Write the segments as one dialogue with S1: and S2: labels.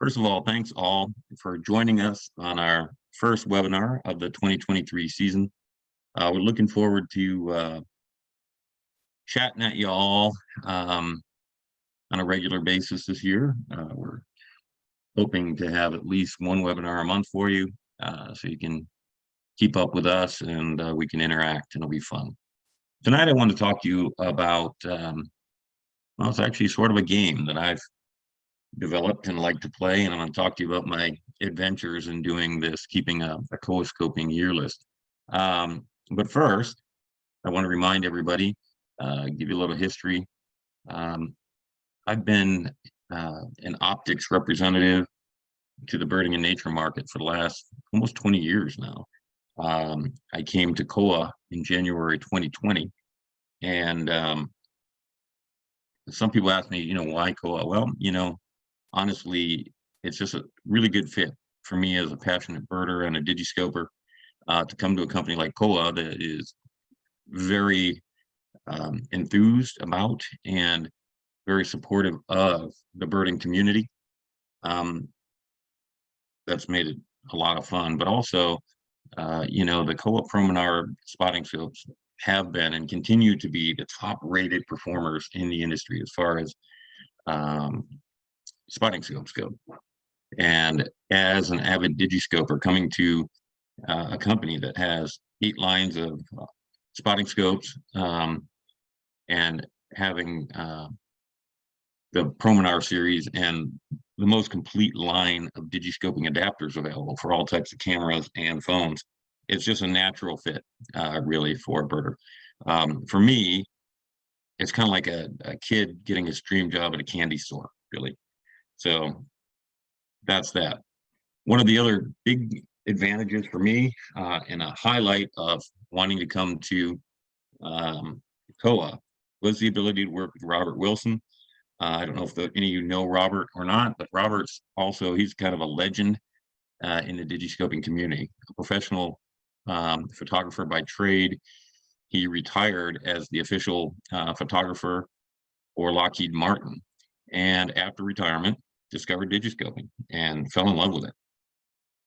S1: First of all, thanks all for joining us on our first webinar of the 2023 season. We're looking forward to chatting at you all on a regular basis this year. We're hoping to have at least one webinar a month for you, so you can keep up with us and we can interact, and it'll be fun. Tonight I want to talk to you about, well, it's actually sort of a game that I've developed and like to play, and I'm going to talk to you about my adventures in doing this, keeping a Kowa scoping year list. But first, I want to remind everybody, give you a little history. I've been an optics representative to the birding and nature market for the last almost 20 years now. I came to Kowa in January 2020, and some people ask me, why Kowa? Well, honestly, it's just a really good fit for me as a passionate birder and a digiscoper to come to a company like Kowa that is very enthused about and very supportive of the birding community. That's made it a lot of fun, but also, the Kowa PROMINAR spotting scopes have been and continue to be the top rated performers in the industry as far as spotting scopes go. And as an avid digiscoper coming to a company that has 8 lines of spotting scopes and having the PROMINAR series and the most complete line of digiscoping adapters available for all types of cameras and phones, it's just a natural fit, really, for a birder. For me, it's kind of like a kid getting his dream job at a candy store, really. So that's that. One of the other big advantages for me and a highlight of wanting to come to Kowa was the ability to work with Robert Wilson. I don't know if any of you know Robert or not, but Robert's also, he's kind of a legend in the digiscoping community, a professional photographer by trade. He retired as the official photographer for Lockheed Martin, and after retirement discovered digiscoping and fell in love with it.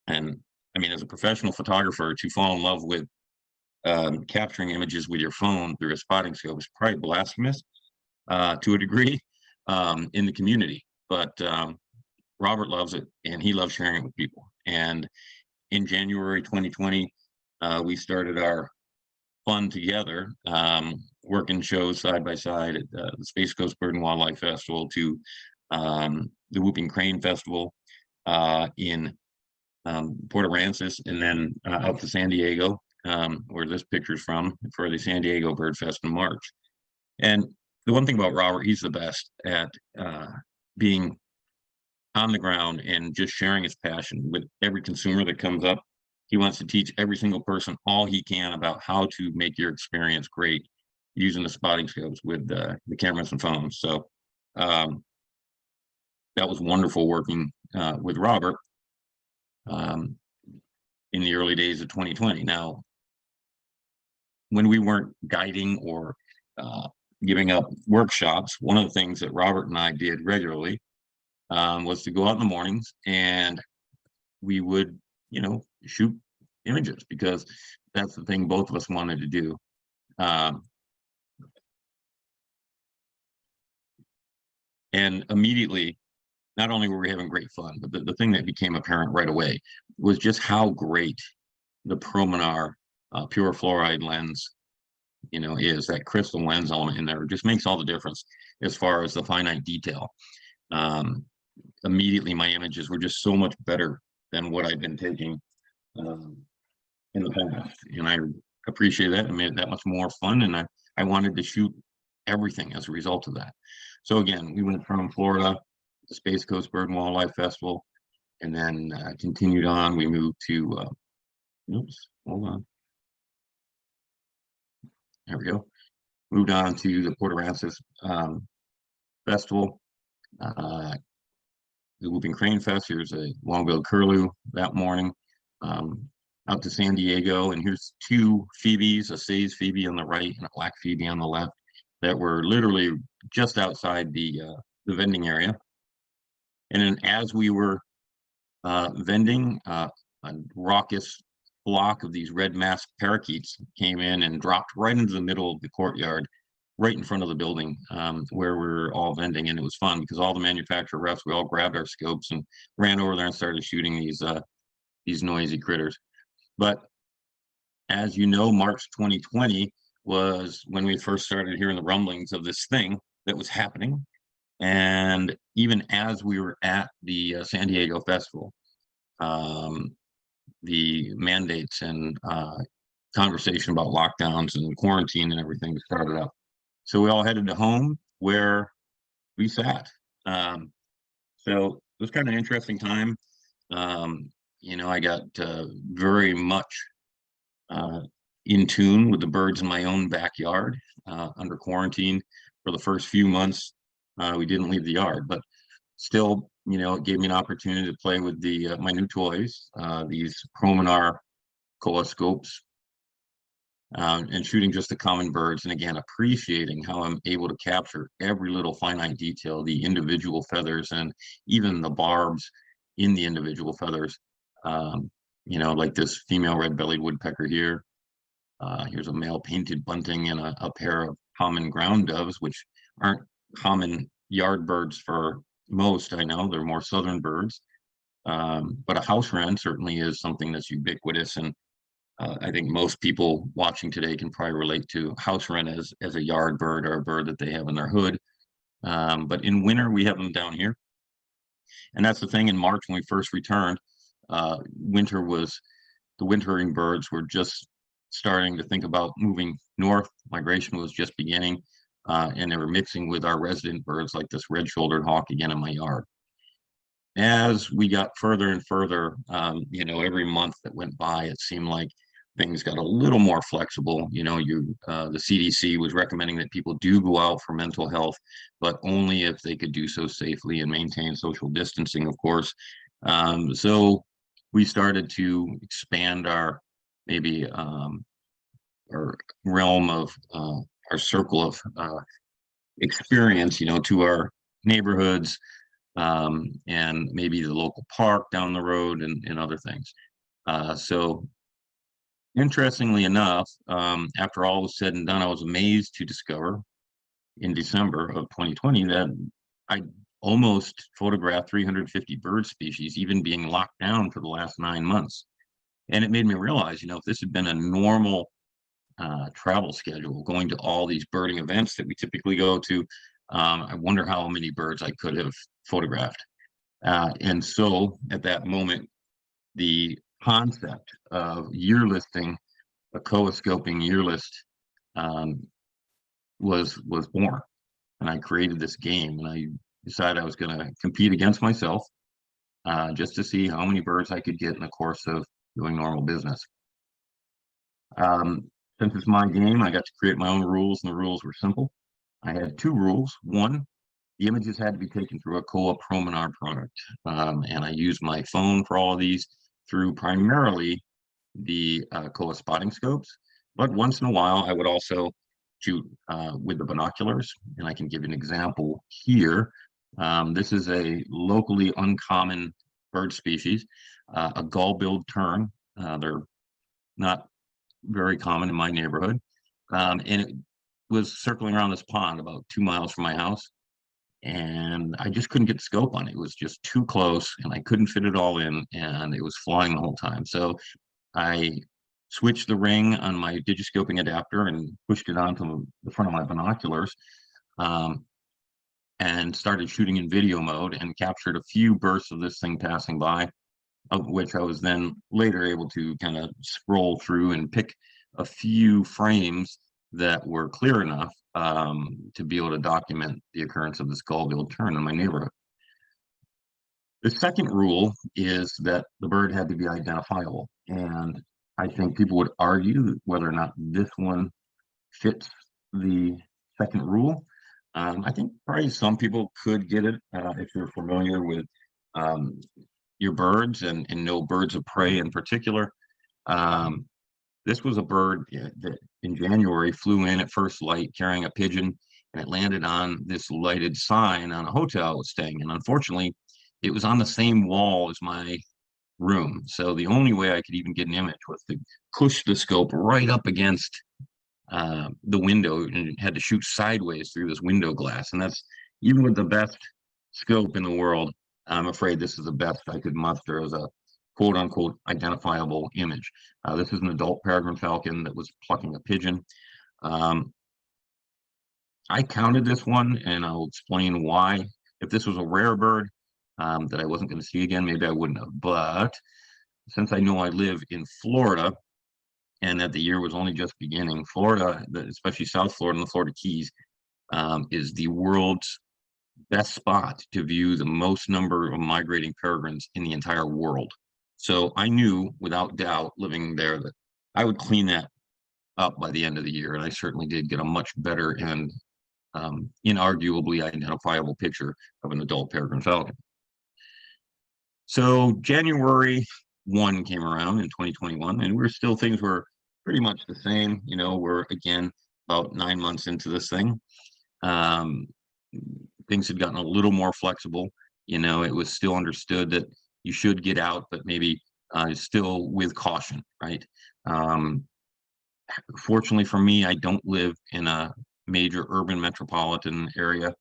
S1: And I mean, as a professional photographer, to fall in love with capturing images with your phone through a spotting scope is probably blasphemous to a degree in the community, but Robert loves it and he loves sharing it with people. And in January 2020, we started our fun together, working shows side by side at the Space Coast Bird and Wildlife Festival to the Whooping Crane Festival in Port Aransas, and then out to San Diego, where this picture's from, for the San Diego Bird Fest in March. And the one thing about Robert, he's the best at being on the ground and just sharing his passion with every consumer that comes up. He wants to teach every single person all he can about how to make your experience great using the spotting scopes with the cameras and phones. So that was wonderful working with Robert in the early days of 2020. Now, when we weren't guiding or giving up workshops, one of the things that Robert and I did regularly was to go out in the mornings and we would, shoot images, because that's the thing both of us wanted to do. And immediately, not only were we having great fun, but the thing that became apparent right away was just how great the PROMINAR pure fluoride lens, is. That crystal lens element in there just makes all the difference as far as the finite detail. Immediately, my images were just so much better than what I'd been taking in the past, and I appreciate that and made it that much more fun. And I wanted to shoot everything as a result of that. So again, we went from Florida, the Space Coast Bird and Wildlife Festival, and then continued on. We moved to, oops, hold on. There we go. Moved on to the Port Aransas Festival, the Whooping Crane Fest. Here's a long-billed curlew that morning. Out to San Diego, and here's 2 phoebes, a Say's phoebe on the right and a black phoebe on the left, that were literally just outside the vending area. And then as we were vending. A raucous flock of these red masked parakeets came in and dropped right into the middle of the courtyard, right in front of the building, where we were all vending. And it was fun because all the manufacturer reps, we all grabbed our scopes and ran over there and started shooting these noisy critters. But as you know, March 2020 was when we first started hearing the rumblings of this thing that was happening. And even as we were at the San Diego Festival, the mandates and conversation about lockdowns and quarantine and everything started up. So we all headed to home where we sat. So it was kind of an interesting time. I got very much in tune with the birds in my own backyard under quarantine. For the first few months, we didn't leave the yard, but still, it gave me an opportunity to play with my new toys, these PROMINAR Kowa scopes, and shooting just the common birds. And again, appreciating how I'm able to capture every little finite detail, the individual feathers, and even the barbs in the individual feathers. Like this female red-bellied woodpecker here. Here's a male painted bunting and a pair of common ground doves, which aren't common yard birds for most. I know they're more southern birds, but a house wren certainly is something that's ubiquitous. And I think most people watching today can probably relate to house wren as a yard bird or a bird that they have in their hood. But in winter, we have them down here. And that's the thing. In March, when we first returned, the wintering birds were just starting to think about moving north. Migration was just beginning, and they were mixing with our resident birds like this red-shouldered hawk again in my yard. As we got further and further, every month that went by, it seemed like things got a little more flexible. The CDC was recommending that people do go out for mental health, but only if they could do so safely and maintain social distancing, of course. So we started to expand our our realm of our circle of experience, to our neighborhoods, and maybe the local park down the road and other things. So interestingly enough, after all was said and done, I was amazed to discover in December of 2020 that I almost photographed 350 bird species, even being locked down for the last 9 months. And it made me realize, if this had been a normal travel schedule, going to all these birding events that we typically go to, I wonder how many birds I could have photographed. And so at that moment, the concept of year listing, a Kowa scoping year list, was born. And I created this game, and I decided I was going to compete against myself, just to see how many birds I could get in the course of doing normal business. Since it's my game, I got to create my own rules, and the rules were simple. I had 2 rules. One, the images had to be taken through a Kowa PROMINAR product, and I used my phone for all of these through primarily the Kowa spotting scopes. But once in a while, I would also shoot with the binoculars, and I can give you an example here. This is a locally uncommon bird species, a gull-billed tern. They're not very common in my neighborhood, and it was circling around this pond about 2 miles from my house, and I just couldn't get the scope on it. It was just too close, and I couldn't fit it all in, and it was flying the whole time. So I switched the ring on my digiscoping adapter and pushed it onto the front of my binoculars, and started shooting in video mode, and captured a few bursts of this thing passing by, of which I was then later able to kind of scroll through and pick a few frames that were clear enough to be able to document the occurrence of this gull-billed tern in my neighborhood. The second rule is that the bird had to be identifiable, and I think people would argue whether or not this one fits the second rule. I think probably some people could get it if you're familiar with your birds and know birds of prey in particular. This was a bird that in January flew in at first light carrying a pigeon, and it landed on this lighted sign on a hotel I was staying in. Unfortunately, it was on the same wall as my room. So the only way I could even get an image was to push the scope right up against the window, and had to shoot sideways through this window glass. And that's, even with the best scope in the world, I'm afraid this is the best I could muster as a quote unquote identifiable image. This is an adult peregrine falcon that was plucking a pigeon. I counted this one, and I'll explain why. If this was a rare bird that I wasn't going to see again, maybe I wouldn't have. But since I know I live in Florida and that the year was only just beginning, Florida, especially South Florida and the Florida Keys, is the world's best spot to view the most number of migrating peregrines in the entire world. So I knew without doubt, living there, that I would clean that up by the end of the year. And I certainly did get a much better and inarguably identifiable picture of an adult peregrine falcon. So January 1 came around in 2021, and things were pretty much the same. You know, we're again about 9 months into this thing. Things had gotten a little more flexible. You know, it was still understood that you should get out, but maybe still with caution, right? Fortunately for me, I don't live in a major urban metropolitan area,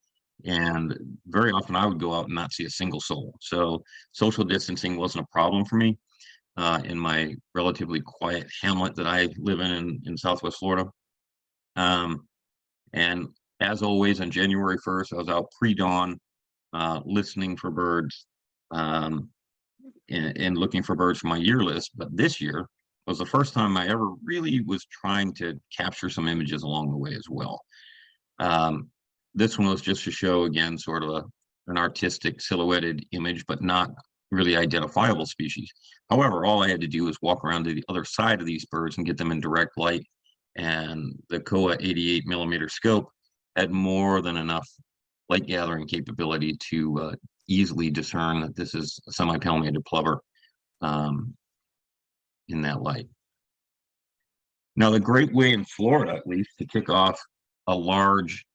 S1: and very often I would go out and not see a single soul. So social distancing wasn't a problem for me in my relatively quiet hamlet that I live in Southwest Florida. And as always, on January 1st, I was out pre-dawn listening for birds and looking for birds for my year list. But this year was the first time I ever really was trying to capture some images along the way as well. This one was just to show, again, sort of an artistic silhouetted image, but not really identifiable species. However, all I had to do was walk around to the other side of these birds and get them in direct light. And the Kowa 88mm scope had more than enough light gathering capability to easily discern that this is a semi-palmated plover in that light. Now, the great way in Florida, at least, to kick off a large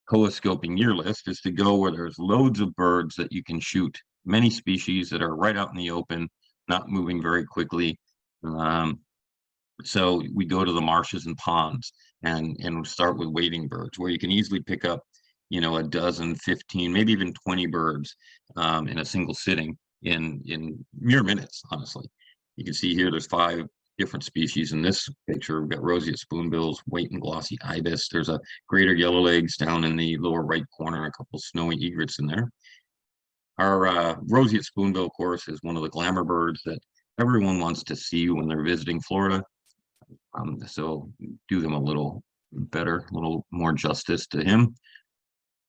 S1: Kowa scoping year list is to go where there's loads of birds that you can shoot, many species that are right out in the open, not moving very quickly. So we go to the marshes and ponds and start with wading birds, where you can easily pick up, you know, a dozen, 15, maybe even 20 birds in a single sitting in mere minutes, honestly. You can see here there's 5 different species in this picture. We've got roseate spoonbills, white and glossy ibis. There's a greater yellowlegs down in the lower right corner, a couple snowy egrets in there. Our roseate spoonbill, of course, is one of the glamour birds that everyone wants to see when they're visiting Florida. So do them a little better, a little more justice to him.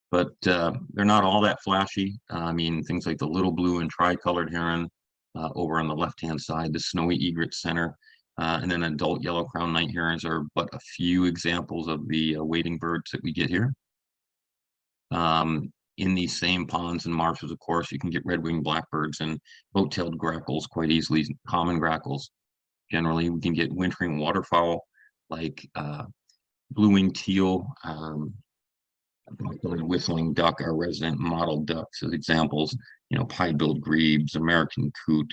S1: But they're not all that flashy. I mean, things like the little blue and tricolored heron over on the left-hand side, the snowy egret center, and then adult yellow crown night herons are but a few examples of the wading birds that we get here. In these same ponds and marshes, of course, you can get red-winged blackbirds and boat-tailed grackles quite easily, common grackles. Generally, we can get wintering waterfowl like blue-winged teal, whistling duck, our resident mottled ducks as examples, you know, pied-billed grebes, American coot,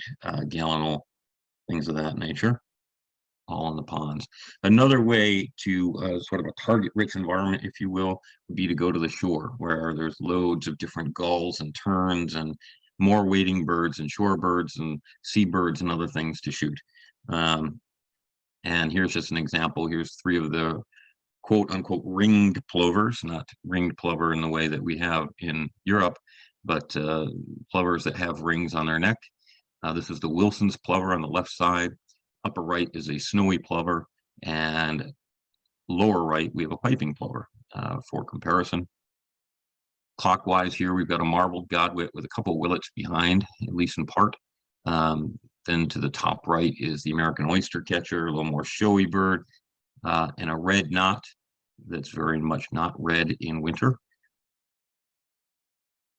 S1: gallinal, things of that nature, all in the ponds. Another way to sort of a target-rich environment, if you will, would be to go to the shore, where there's loads of different gulls and terns and more wading birds and shorebirds and seabirds and other things to shoot. And here's just an example. Here's 3 of the quote unquote ringed plovers, not ringed plover in the way that we have in Europe, but plovers that have rings on their neck. This is the Wilson's plover on the left side. Upper right is a snowy plover, and lower right we have a piping plover for comparison. Clockwise here we've got a marbled godwit with a couple willets behind, at least in part. Then to the top right is the American oyster catcher, a little more showy bird, and a red knot that's very much not red in winter.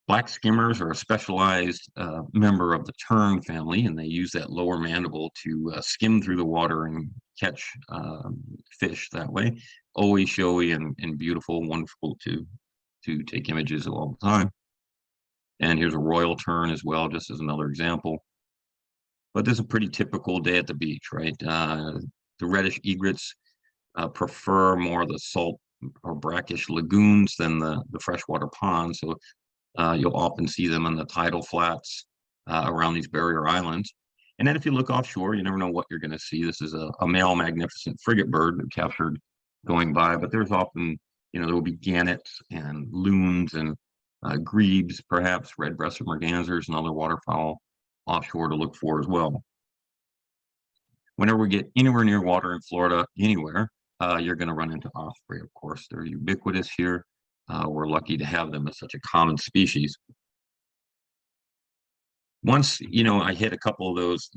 S1: Black skimmers are a specialized member of the tern family, and they use that lower mandible to skim through the water and catch fish that way. Always showy and beautiful, wonderful to take images of all the time. And here's a royal tern as well, just as another example. But this is a pretty typical day at the beach, right? The reddish egrets prefer more the salt or brackish lagoons than the freshwater ponds. So you'll often see them in the tidal flats around these barrier islands. And then if you look offshore, you never know what you're going to see. This is a male magnificent frigate bird captured going by, but there's often, there will be gannets and loons and grebes, perhaps red-breasted mergansers and other waterfowl offshore to look for as well. Whenever we get anywhere near water in Florida, anywhere, you're going to run into osprey, of course. They're ubiquitous here. We're lucky to have them as such a common species. Once, I hit a couple of those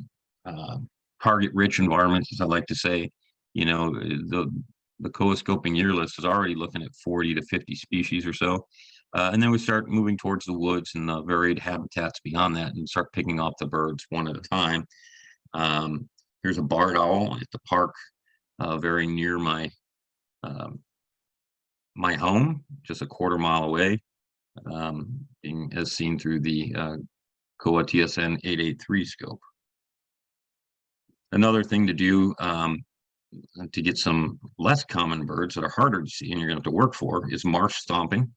S1: target-rich environments, as I like to say, the Kowa scoping year list is already looking at 40 to 50 species or so. And then we start moving towards the woods and the varied habitats beyond that and start picking off the birds one at a time. Here's a barred owl at the park very near my my home, just a quarter mile away, being as seen through the Kowa TSN 883 scope. Another thing to do to get some less common birds that are harder to see and you're going to have to work for is marsh stomping.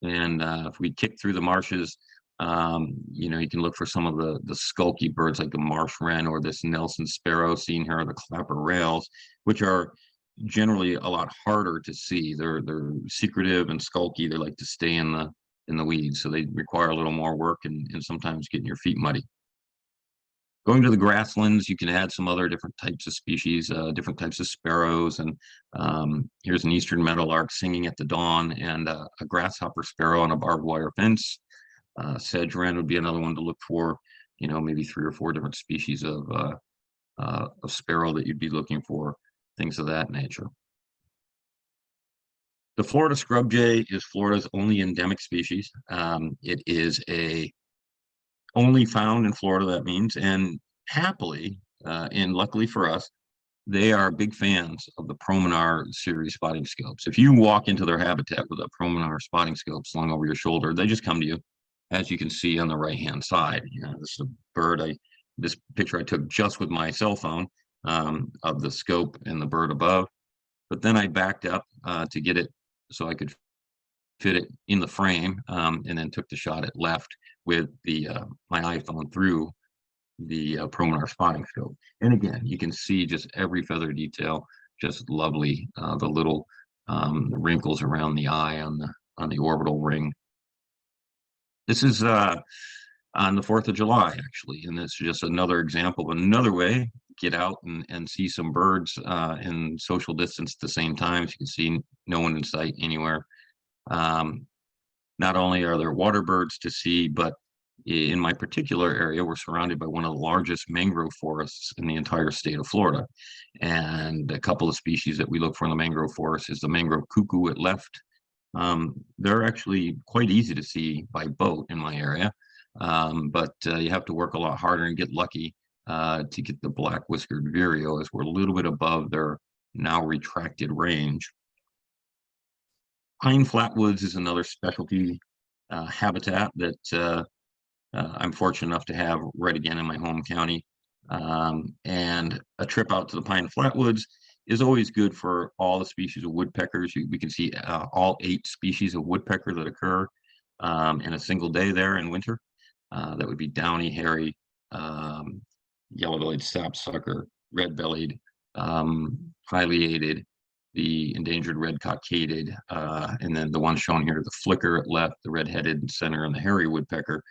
S1: And if we kick through the marshes, you can look for some of the skulky birds like the marsh wren or this Nelson sparrow seen here, or the clapper rails, which are generally a lot harder to see. They're secretive and skulky. They like to stay in the weeds, so they require a little more work and sometimes getting your feet muddy. Going to the grasslands, you can add some other different types of species, different types of sparrows, and here's an eastern meadowlark singing at the dawn, and a grasshopper sparrow on a barbed wire fence. Sedge wren would be another one to look for, maybe 3 or 4 different species of sparrow that you'd be looking for, things of that nature. The Florida scrub jay is Florida's only endemic species. It is only found in Florida, that means, and happily, and luckily for us, they are big fans of the PROMINAR series spotting scopes. If you walk into their habitat with a PROMINAR spotting scope slung over your shoulder, they just come to you, as you can see on the right-hand side. This is a bird. This picture I took just with my cell phone of the scope and the bird above, but then I backed up to get it so I could fit it in the frame, and then took the shot at left with my iPhone through the PROMINAR spotting scope. And again, you can see just every feather detail, just lovely. The little wrinkles around the eye on the orbital ring. This is on the 4th of July, actually, and it's just another example of another way get out and see some birds in social distance at the same time. As you can see, no one in sight anywhere. Not only are there water birds to see, but in my particular area, we're surrounded by one of the largest mangrove forests in the entire state of Florida. And a couple of species that we look for in the mangrove forest is the mangrove cuckoo at left. They're actually quite easy to see by boat in my area, but you have to work a lot harder and get lucky to get the black whiskered vireo, as we're a little bit above their now retracted range. Pine flatwoods is another specialty habitat that I'm fortunate enough to have right again in my home county. And a trip out to the pine flatwoods is always good for all the species of woodpeckers. We can see all 8 species of woodpecker that occur in a single day there in winter. That would be downy, hairy, yellow-bellied sapsucker, red-bellied, pileated, the endangered red-cockaded, and then the one shown here, the flicker at left, the red-headed center, and the hairy woodpecker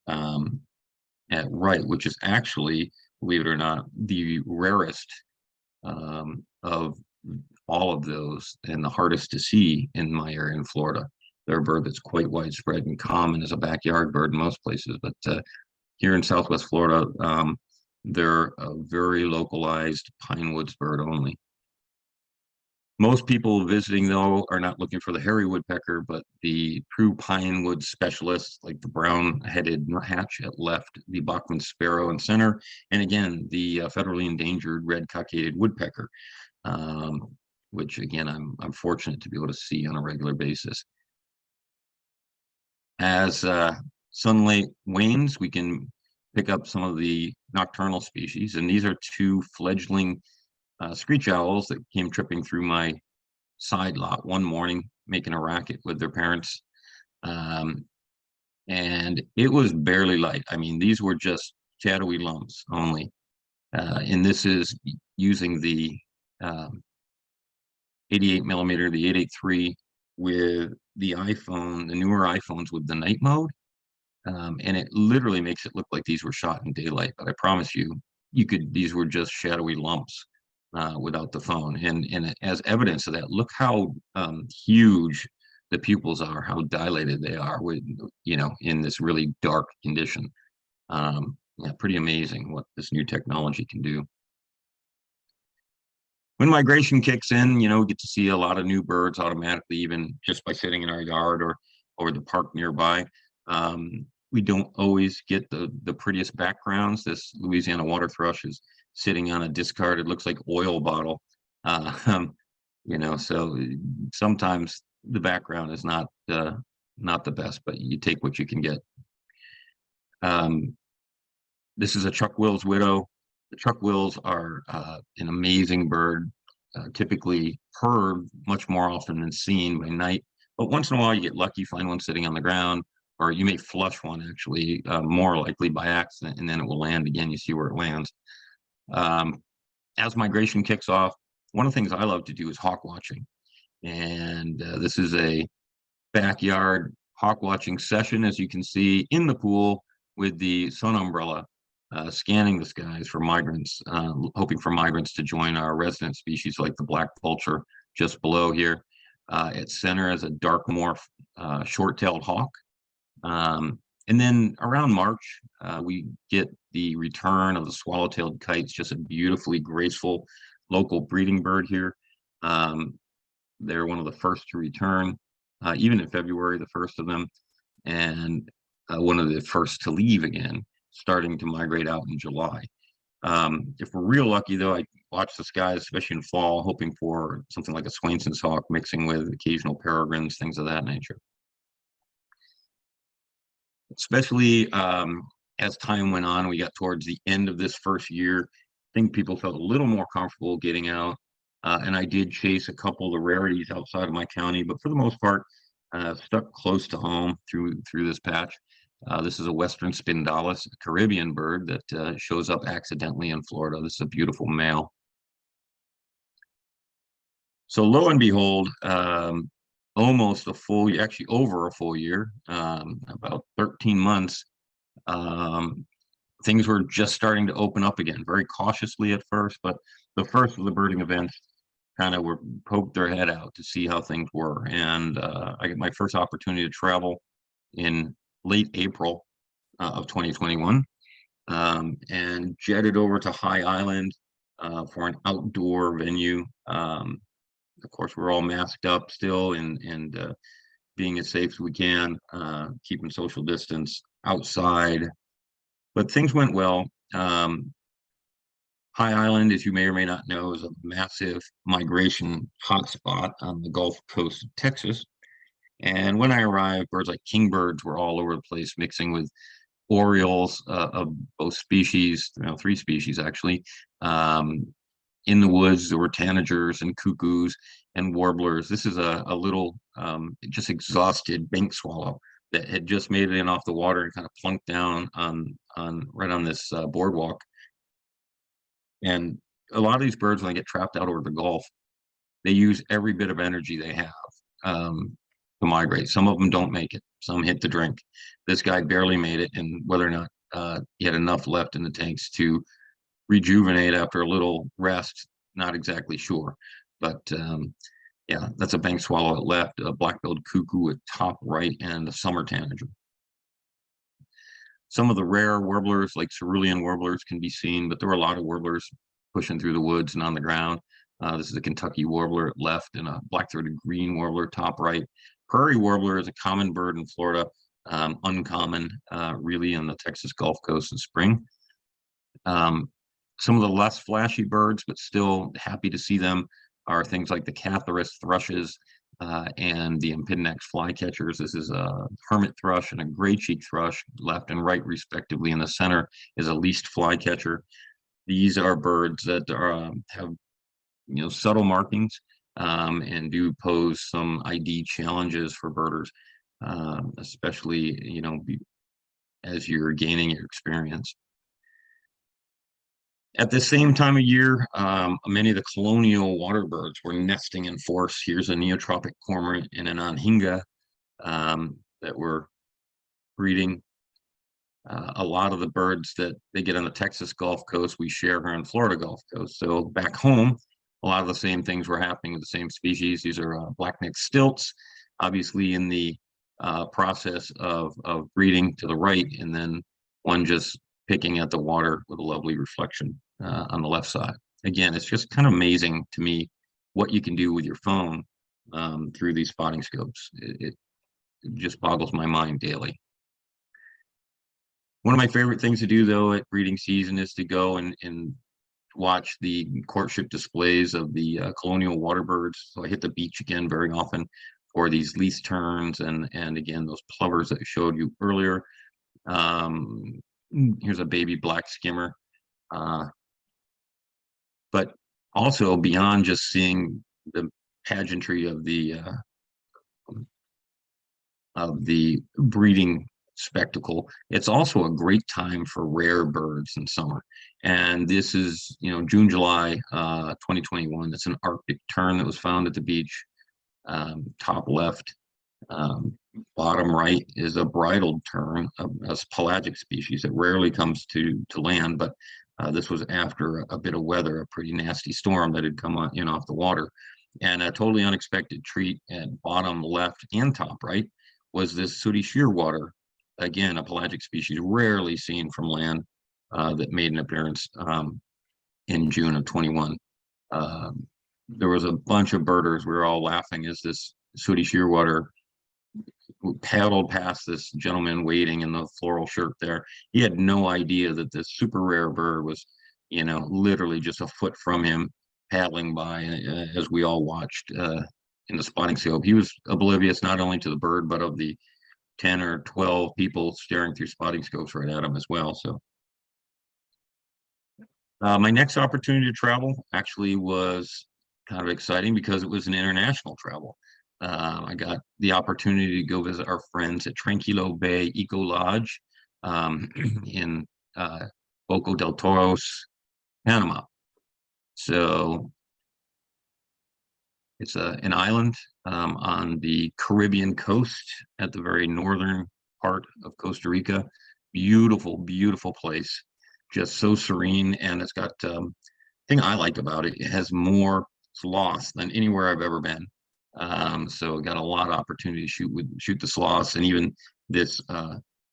S1: at right, which is actually, believe it or not, the rarest of all of those and the hardest to see in my area in Florida. They're a bird that's quite widespread and common as a backyard bird in most places, but here in Southwest Florida, they're a very localized pine woods bird only. Most people visiting, though, are not looking for the hairy woodpecker, but the true pine wood specialists, like the brown-headed nuthatch at left, the Bachman sparrow in center, and again, the federally endangered red-cockaded woodpecker, which, again, I'm fortunate to be able to see on a regular basis. As sunlight wanes, we can pick up some of the nocturnal species. And these are two fledgling screech owls that came tripping through my side lot one morning, making a racket with their parents. And it was barely light. I mean, these were just shadowy lumps only. And this is using the 88 millimeter, the 883 with the iPhone, the newer iPhones with the night mode. And it literally makes it look like these were shot in daylight. But I promise you, these were just shadowy lumps without the phone. And as evidence of that, look how huge the pupils are, how dilated they are with, in this really dark condition. Yeah, pretty amazing what this new technology can do. When migration kicks in, we get to see a lot of new birds automatically, even just by sitting in our yard or the park nearby. We don't always get the prettiest backgrounds. This Louisiana water thrush is sitting on a discarded, looks like oil bottle. So sometimes the background is not the best, but you take what you can get. This is a Chuck-Will's widow. The Chuck-Wills are an amazing bird, typically heard much more often than seen by night. But once in a while, you get lucky, find one sitting on the ground, or you may flush one actually, more likely by accident, and then it will land again. You see where it lands. As migration kicks off, one of the things I love to do is hawk watching. And this is a backyard hawk watching session, as you can see, in the pool with the sun umbrella, scanning the skies for migrants, hoping for migrants to join our resident species like the black vulture just below here. At center is a dark morph short-tailed hawk. And then around March, we get the return of the swallow-tailed kites, just a beautifully graceful local breeding bird here. They're one of the first to return, even in February, the first of them, and one of the first to leave again, starting to migrate out in July. If we're real lucky, though, I watch the skies, especially in fall, hoping for something like a Swainson's hawk mixing with occasional peregrines, things of that nature. Especially as time went on, we got towards the end of this first year, I think people felt a little more comfortable getting out. And I did chase a couple of the rarities outside of my county, but for the most part, stuck close to home through this patch. This is a Western Spindalis, a Caribbean bird that shows up accidentally in Florida. This is a beautiful male. So lo and behold, almost a full year, actually over a full year, about 13 months, things were just starting to open up again, very cautiously at first, but the first of the birding events kind of poked their head out to see how things were. And I got my first opportunity to travel in late April of 2021, and jetted over to High Island for an outdoor venue. Of course, we're all masked up still and being as safe as we can, keeping social distance outside. But things went well. High Island, as you may or may not know, is a massive migration hotspot on the Gulf Coast of Texas. And when I arrived, birds like kingbirds were all over the place, mixing with orioles of both species, 3 species actually. In the woods, there were tanagers and cuckoos and warblers. This is a little just exhausted bank swallow that had just made it in off the water and kind of plunked down right on this boardwalk. And a lot of these birds, when they get trapped out over the Gulf, they use every bit of energy they have to migrate. Some of them don't make it. Some hit the drink. This guy barely made it, and whether or not he had enough left in the tanks to rejuvenate after a little rest, not exactly sure. But yeah, that's a bank swallow that left, a black-billed cuckoo at top right, and a summer tanager. Some of the rare warblers, like cerulean warblers, can be seen, but there were a lot of warblers pushing through the woods and on the ground. This is a Kentucky warbler at left and a black-throated green warbler top right. Prairie warbler is a common bird in Florida, uncommon really on the Texas Gulf Coast in spring. Some of the less flashy birds, but still happy to see them, are things like the Catharus thrushes and the Epidnex flycatchers. This is a hermit thrush and a gray cheek thrush, left and right respectively. In the center is a least flycatcher. These are birds that have subtle markings, and do pose some ID challenges for birders, especially as you're gaining your experience. At the same time of year, many of the colonial water birds were nesting in force. Here's a neotropic cormorant and an anhinga that were breeding. A lot of the birds that they get on the Texas Gulf Coast, we share here on Florida Gulf Coast. So back home, a lot of the same things were happening with the same species. These are black-necked stilts, obviously in the process of breeding to the right, and then one just picking at the water with a lovely reflection on the left side. Again, it's just kind of amazing to me what you can do with your phone through these spotting scopes. It just boggles my mind daily. One of my favorite things to do, though, at breeding season is to go and watch the courtship displays of the colonial water birds. So I hit the beach again very often for these lease terns and again, those plovers that I showed you earlier. Here's a baby black skimmer. But also beyond just seeing the pageantry of the breeding spectacle, it's also a great time for rare birds in summer. And this is June, July 2021. It's an Arctic tern that was found at the beach. Top left, bottom right is a bridled tern, a pelagic species that rarely comes to land, but this was after a bit of weather, a pretty nasty storm that had come in off the water. And a totally unexpected treat at bottom left and top right was this sooty shearwater. Again, a pelagic species rarely seen from land, that made an appearance in June of 21. There was a bunch of birders. We were all laughing as this sooty shearwater paddled past this gentleman waiting in the floral shirt there. He had no idea that this super rare bird was, literally just a foot from him, paddling by as we all watched in the spotting scope. He was oblivious not only to the bird, but of the 10 or 12 people staring through spotting scopes right at him as well. So my next opportunity to travel actually was kind of exciting because it was an international travel. I got the opportunity to go visit our friends at Tranquilo Bay Eco Lodge in Boca del Toros, Panama. So it's an island on the Caribbean coast at the very northern part of Costa Rica. Beautiful, beautiful place. Just so serene. And it's got, thing I like about it, it has more sloths than anywhere I've ever been. So got a lot of opportunity to shoot the sloths, and even this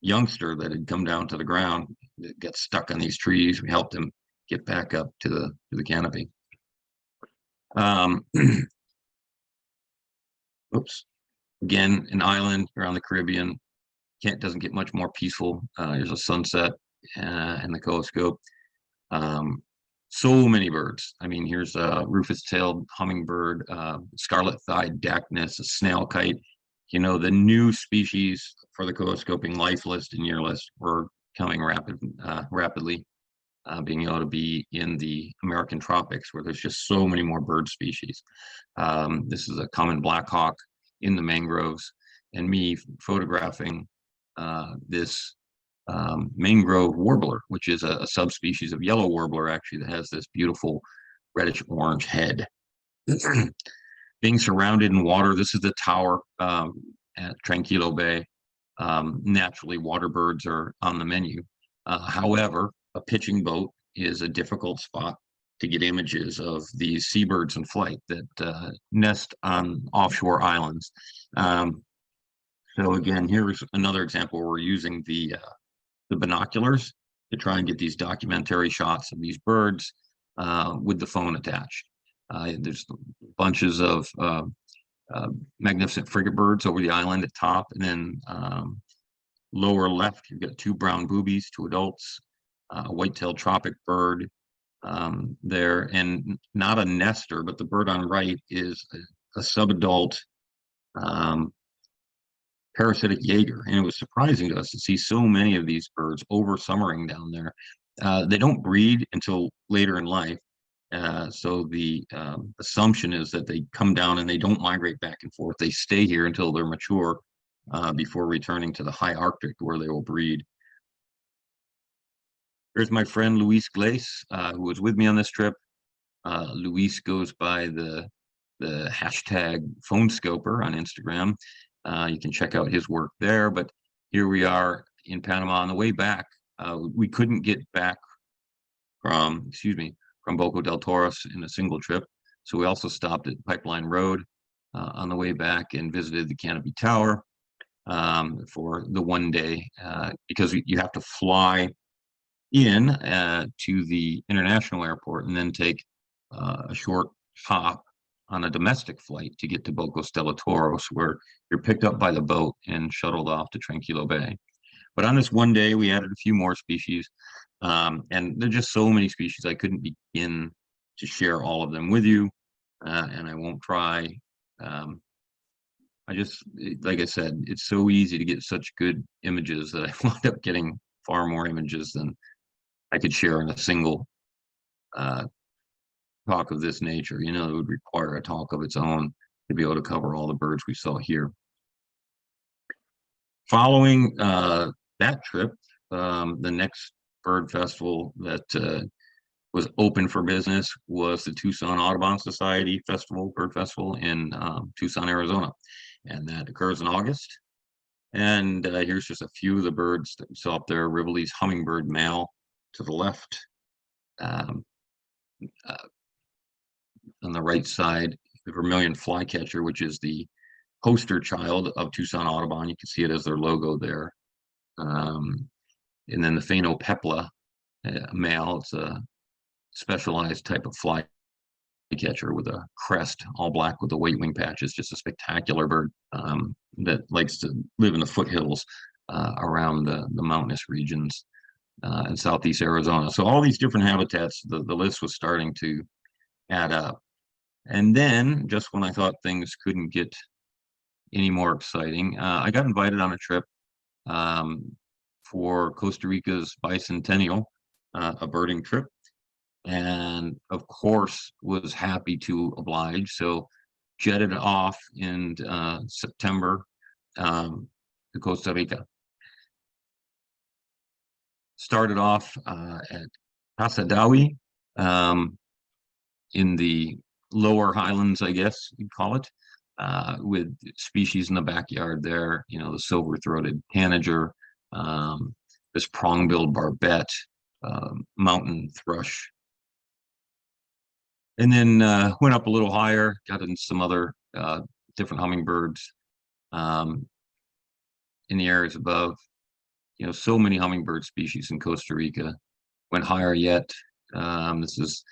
S1: youngster that had come down to the ground that gets stuck on these trees. We helped him get back up to the canopy. Oops. Again, an island around the Caribbean. Doesn't get much more peaceful. There's a sunset and the Kowa scope. So many birds. I mean, here's a rufous-tailed hummingbird, scarlet-thighed dacnus, a snail kite. The new species for the Kowa scoping life list and year list were coming rapidly, being able to be in the American tropics where there's just so many more bird species. This is a common blackhawk in the mangroves, and me photographing this mangrove warbler, which is a subspecies of yellow warbler, actually, that has this beautiful reddish orange head. Being surrounded in water, this is the tower at Tranquilo Bay. Naturally, water birds are on the menu. However, a pitching boat is a difficult spot to get images of these seabirds in flight that nest on offshore islands. So again, here's another example where we're using the binoculars to try and get these documentary shots of these birds with the phone attached. There's bunches of magnificent frigate birds over the island at top, and then lower left, you've got two brown boobies, two adults, a white-tailed tropic bird there, and not a nester, but the bird on right is a subadult parasitic Jaeger, and it was surprising to us to see so many of these birds over summering down there. They don't breed until later in life, so the assumption is that they come down and they don't migrate back and forth. They stay here until they're mature before returning to the high Arctic where they will breed. There's my friend Luis Glace, who was with me on this trip. Luis goes by the hashtag phone scoper on Instagram. You can check out his work there. But here we are in Panama on the way back. We couldn't get back from Boca del Toros in a single trip. So we also stopped at Pipeline Road on the way back and visited the Canopy Tower for the one day because you have to fly in to the international airport and then take a short hop on a domestic flight to get to Bocos del Toros, where you're picked up by the boat and shuttled off to Tranquilo Bay. But on this one day, we added a few more species, and there are just so many species I couldn't begin to share all of them with you, and I won't try. Like I said, it's so easy to get such good images that I wound up getting far more images than I could share in a single talk of this nature. It would require a talk of its own to be able to cover all the birds we saw here. Following that trip, the next bird festival that was open for business was the Tucson Audubon Society Bird Festival in Tucson, Arizona. And that occurs in August. And here's just a few of the birds that we saw up there. Rivoli's hummingbird male to the left. On the right side, the vermilion flycatcher, which is the poster child of Tucson Audubon. You can see it as their logo there. And then the Phainopepla male. It's a specialized type of flycatcher with a crest, all black with a white wing patch. It's just a spectacular bird that likes to live in the foothills around the mountainous regions in southeast Arizona. So all these different habitats, the list was starting to add up. And then, just when I thought things couldn't get any more exciting, I got invited on a trip for Costa Rica's bicentennial, a birding trip, and of course was happy to oblige. So jetted off in September to Costa Rica. Started off at Pasadawi in the lower highlands, I guess you'd call it, with species in the backyard there, the silver-throated tanager, this prong-billed barbet, mountain thrush. And then went up a little higher, got into some other different hummingbirds in the areas above. So many hummingbird species in Costa Rica. Went higher yet. This is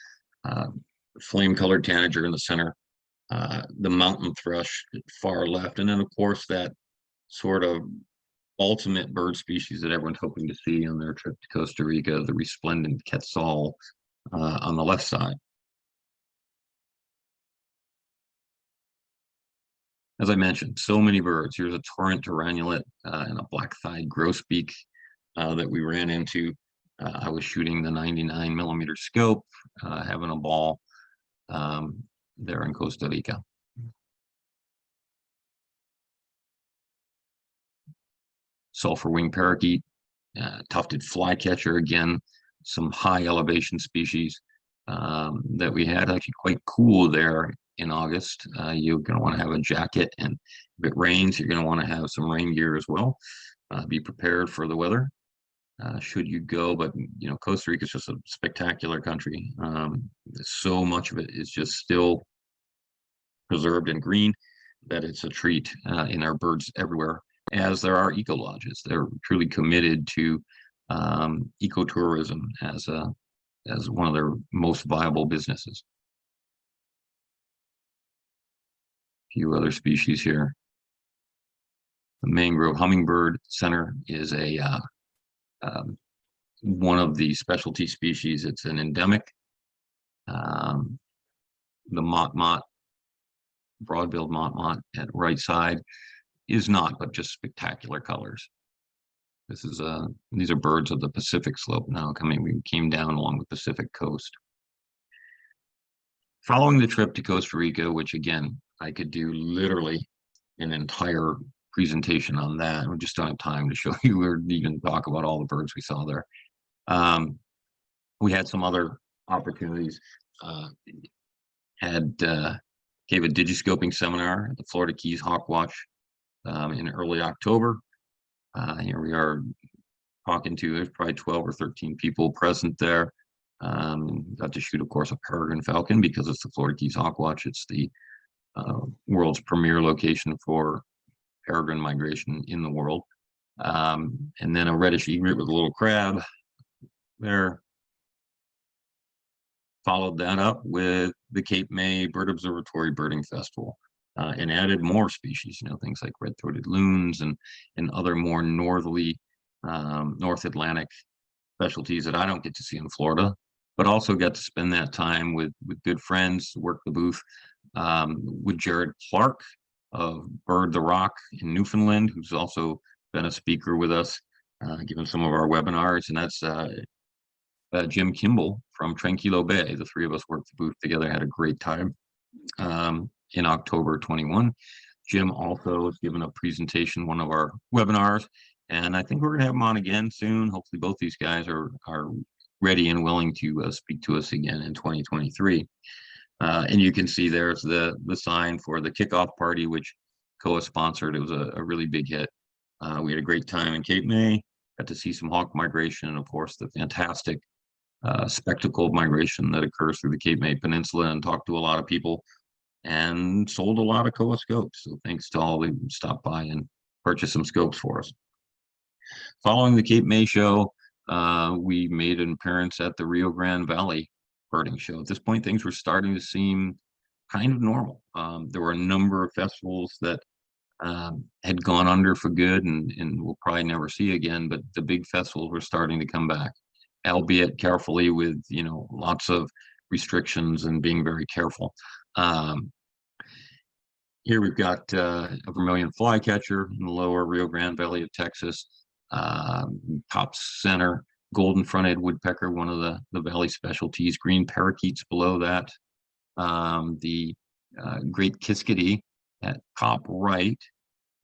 S1: flame-colored tanager in the center, the mountain thrush far left, and then of course that sort of ultimate bird species that everyone's hoping to see on their trip to Costa Rica, the resplendent quetzal on the left side. As I mentioned, so many birds. Here's a torrent tyrannulet and a black-thighed grosbeak that we ran into. I was shooting the 99mm scope, having a ball there in Costa Rica. Sulfur wing parakeet, tufted flycatcher, again, some high elevation species that we had. Actually quite cool there in August. You're going to want to have a jacket, and if it rains, you're going to want to have some rain gear as well. Be prepared for the weather should you go. But Costa Rica is just a spectacular country. So much of it is just still preserved and green that it's a treat, and there are birds everywhere, as there are eco lodges. They're truly committed to ecotourism as one of their most viable businesses. A few other species here. The mangrove hummingbird center is one of the specialty species. It's an endemic. The mott broad-billed Montmont at right side is not, but just spectacular colors. This is these are birds of the Pacific slope now we came down along the Pacific coast. Following the trip to Costa Rica, which again, I could do literally an entire presentation on that. We just don't have time to show you or even talk about all the birds we saw there. We had some other opportunities. Gave a digiscoping seminar at the Florida Keys Hawk Watch in early October. Here we are talking to, there's probably 12 or 13 people present there. Got to shoot, of course, a peregrine falcon because it's the Florida Keys Hawk Watch. It's the world's premier location for peregrine migration in the world. And then a reddish egret with a little crab there. Followed that up with the Cape May Bird Observatory Birding Festival, and added more species, things like red-throated loons and other more northerly, North Atlantic specialties that I don't get to see in Florida, but also got to spend that time with good friends, work the booth with Jared Clark of Bird the Rock in Newfoundland, who's also been a speaker with us, giving some of our webinars, and that's Jim Kimball from Tranquilo Bay. The three of us worked the booth together, had a great time in October 21. Jim also has given a presentation, one of our webinars, and I think we're going to have him on again soon. Hopefully both these guys are ready and willing to speak to us again in 2023. And you can see there's the sign for the kickoff party, which Kowa sponsored. It was a really big hit. We had a great time in Cape May, got to see some hawk migration, and of course the fantastic spectacle migration that occurs through the Cape May Peninsula, and talked to a lot of people and sold a lot of Kowa scopes. So thanks to all who stopped by and purchased some scopes for us. Following the Cape May show, we made an appearance at the Rio Grande Valley birding show. At this point, things were starting to seem kind of normal. There were a number of festivals that had gone under for good and we'll probably never see again, but the big festivals were starting to come back, albeit carefully with, lots of restrictions and being very careful. Here we've got a vermilion flycatcher in the lower Rio Grande Valley of Texas, top center, golden fronted woodpecker, one of the valley specialties, green parakeets below that, the great kiskadee at top right,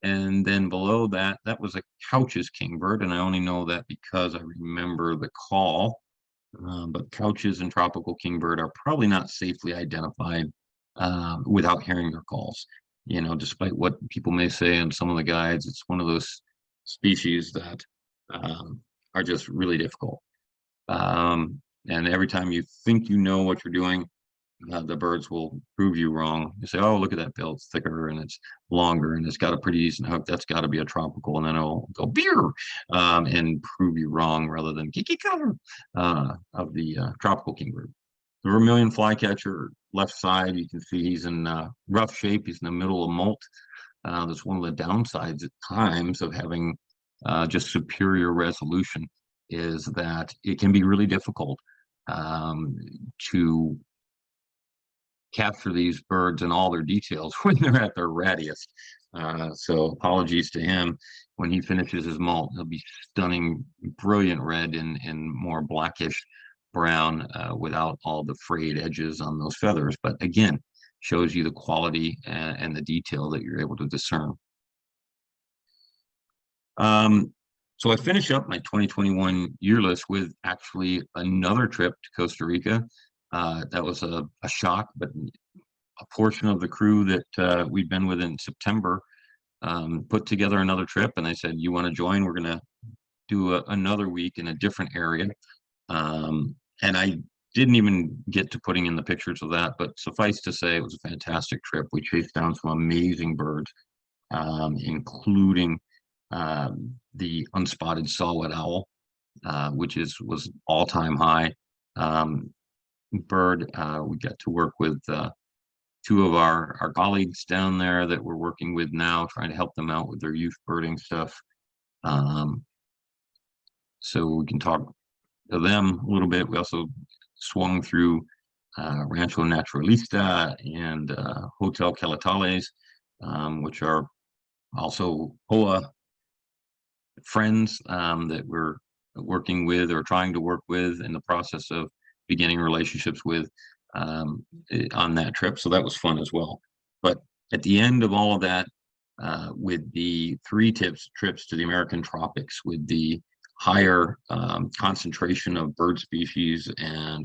S1: and then below that, that was a Couch's kingbird, and I only know that because I remember the call, but Couch's and tropical kingbird are probably not safely identified without hearing their calls. Despite what people may say in some of the guides, it's one of those species that are just really difficult. And every time you think you know what you're doing, the birds will prove you wrong. You say, oh, look at that bill, it's thicker and it's longer and it's got a pretty decent hook, that's got to be a tropical, and then it'll go beer and prove you wrong rather than kiki color of the tropical kingbird. The vermilion flycatcher, left side, you can see he's in rough shape. He's in the middle of molt. That's one of the downsides at times of having just superior resolution, is that it can be really difficult to capture these birds in all their details when they're at their rattiest. So apologies to him. When he finishes his molt, he'll be stunning, brilliant red and more blackish brown without all the frayed edges on those feathers. But again, shows you the quality and the detail that you're able to discern. So I finish up my 2021 year list with actually another trip to Costa Rica. That was a shock, but a portion of the crew that we'd been with in September put together another trip, and they said, you want to join? We're going to do another week in a different area. And I didn't even get to putting in the pictures of that, but suffice to say, it was a fantastic trip. We chased down some amazing birds, including the unspotted saw-whet owl, which was all-time high bird. We got to work with two of our colleagues down there that we're working with now, trying to help them out with their youth birding stuff. So we can talk to them a little bit. We also swung through Rancho Naturalista and Hotel Calatales, which are also Kowa friends that we're working with or trying to work with in the process of beginning relationships with on that trip. So that was fun as well. But at the end of all of that, with the 3 trips to the American tropics, with the higher concentration of bird species and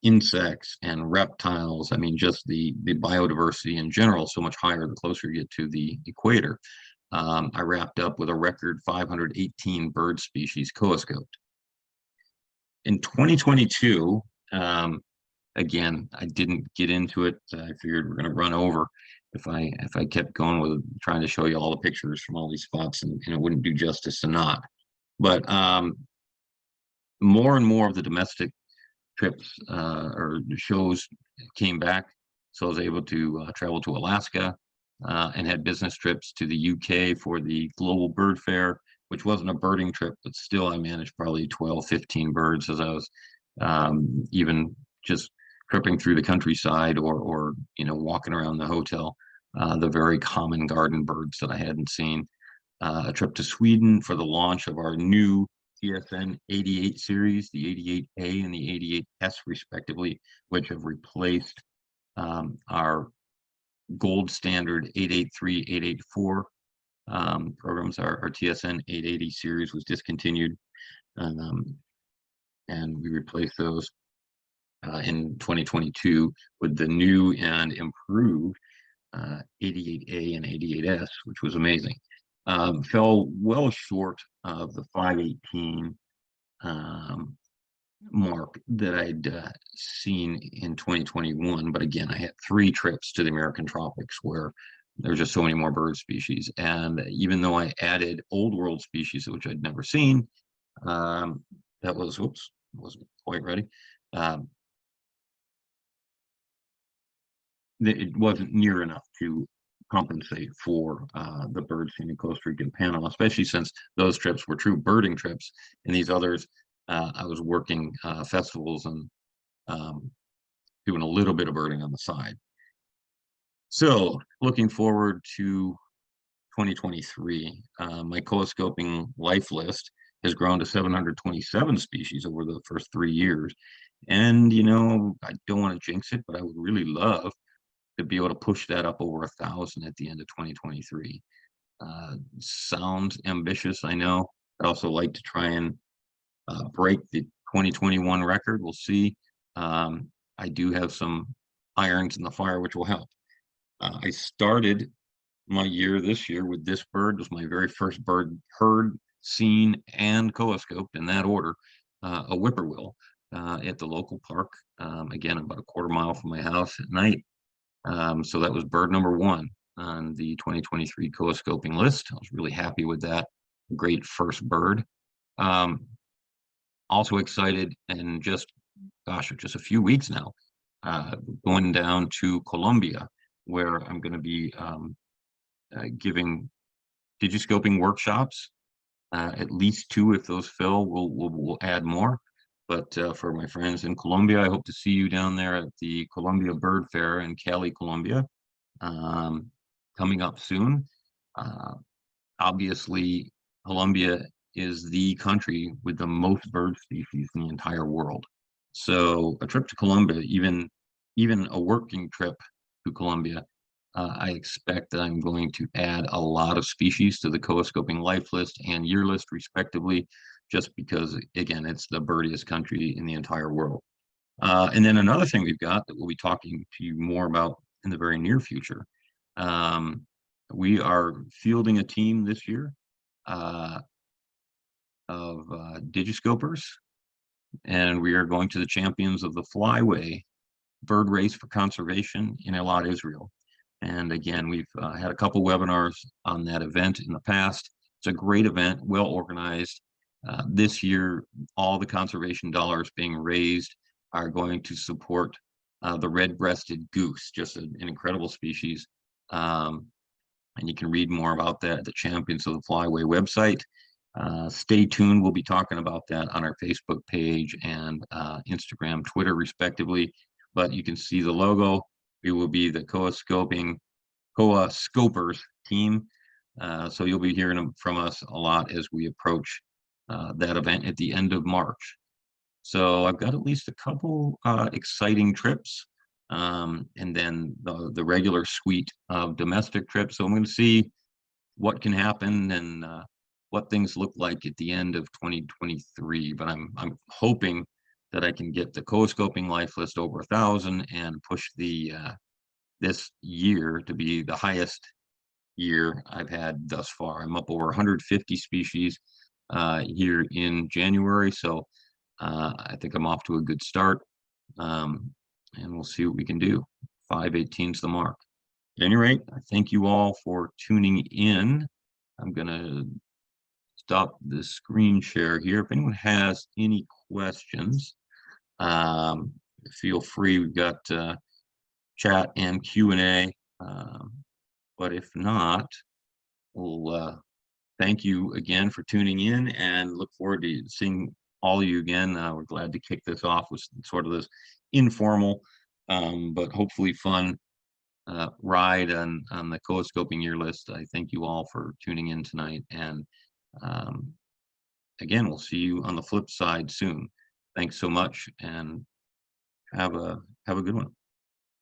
S1: insects and reptiles, I mean, just the biodiversity in general, so much higher the closer you get to the equator. I wrapped up with a record 518 bird species co-scoped. In 2022, again, I didn't get into it. I figured we're going to run over if I kept going with trying to show you all the pictures from all these spots, and it wouldn't do justice to not. But more and more of the domestic trips or shows came back, so I was able to travel to Alaska and had business trips to the UK for the Global Bird Fair, which wasn't a birding trip, but still I managed probably 12, 15 birds as I was even just tripping through the countryside or walking around the hotel, the very common garden birds that I hadn't seen. A trip to Sweden for the launch of our new TSN 88 series, the 88A and the 88S respectively, which have replaced our gold standard 883, 884 programs. Our TSN 880 series was discontinued, and we replaced those in 2022 with the new and improved 88A and 88S, which was amazing. Fell well short of the 518 mark that I'd seen in 2021. But again, I had 3 trips to the American tropics where there's just so many more bird species. And even though I added old world species, which I'd never seen, that was, oops, wasn't quite ready. It wasn't near enough to compensate for the birds seen in Costa Rica and Panama, especially since those trips were true birding trips, and these others I was working festivals and doing a little bit of birding on the side. So looking forward to 2023, my co-scoping life list has grown to 727 species over the first 3 years. And, I don't want to jinx it, but I would really love to be able to push that up over 1,000 at the end of 2023. Sounds ambitious, I know. I'd also like to try and break the 2021 record. We'll see. I do have some irons in the fire, which will help. I started my year this year with this bird. It was my very first bird heard, seen, and co-scoped in that order, a whippoorwill at the local park. Again, about a quarter mile from my house at night. So that was bird number 1 on the 2023 co-scoping list. I was really happy with that. Great first bird. Also excited, and just a few weeks now, going down to Colombia, where I'm going to be giving digiscoping workshops, at least 2. If those fill, we'll add more. But for my friends in Colombia, I hope to see you down there at the Colombia Bird Fair in Cali, Colombia, coming up soon. Obviously, Colombia is the country with the most bird species in the entire world. So a trip to Colombia, even a working trip to Colombia, I expect that I'm going to add a lot of species to the co-scoping life list and year list respectively, just because, again, it's the birdiest country in the entire world. And then another thing we've got that we'll be talking to you more about in the very near future. We are fielding a team this year of digiscopers, and we are going to the Champions of the Flyway bird race for conservation in Eilat, Israel. And again, we've had a couple webinars on that event in the past. It's a great event, well organized. This year, all the conservation dollars being raised are going to support the red-breasted goose, just an incredible species. And you can read more about that at the Champions of the Flyway website. Stay tuned. We'll be talking about that on our Facebook page and Instagram, Twitter, respectively. but you can see the logo. We will be the Kowa Scopers team. So you'll be hearing from us a lot as we approach that event at the end of March. So I've got at least a couple exciting trips, and then the regular suite of domestic trips. So I'm going to see what can happen and what things look like at the end of 2023. But I'm hoping that I can get the Kowa life list over 1,000 and push the this year to be the highest year I've had thus far. I'm up over 150 species here in January, so I think I'm off to a good start, and we'll see what we can do. 518's the mark. At any rate, I thank you all for tuning in. I'm gonna stop the screen share here. If anyone has any questions, feel free. We've got chat and Q&A, but if not, we'll thank you again for tuning in and look forward to seeing all of you again. We're glad to kick this off with sort of this informal, but hopefully fun ride on the Kowa year list. I thank you all for tuning in tonight, and again, we'll see you on the flip side soon. Thanks so much, and have a good one.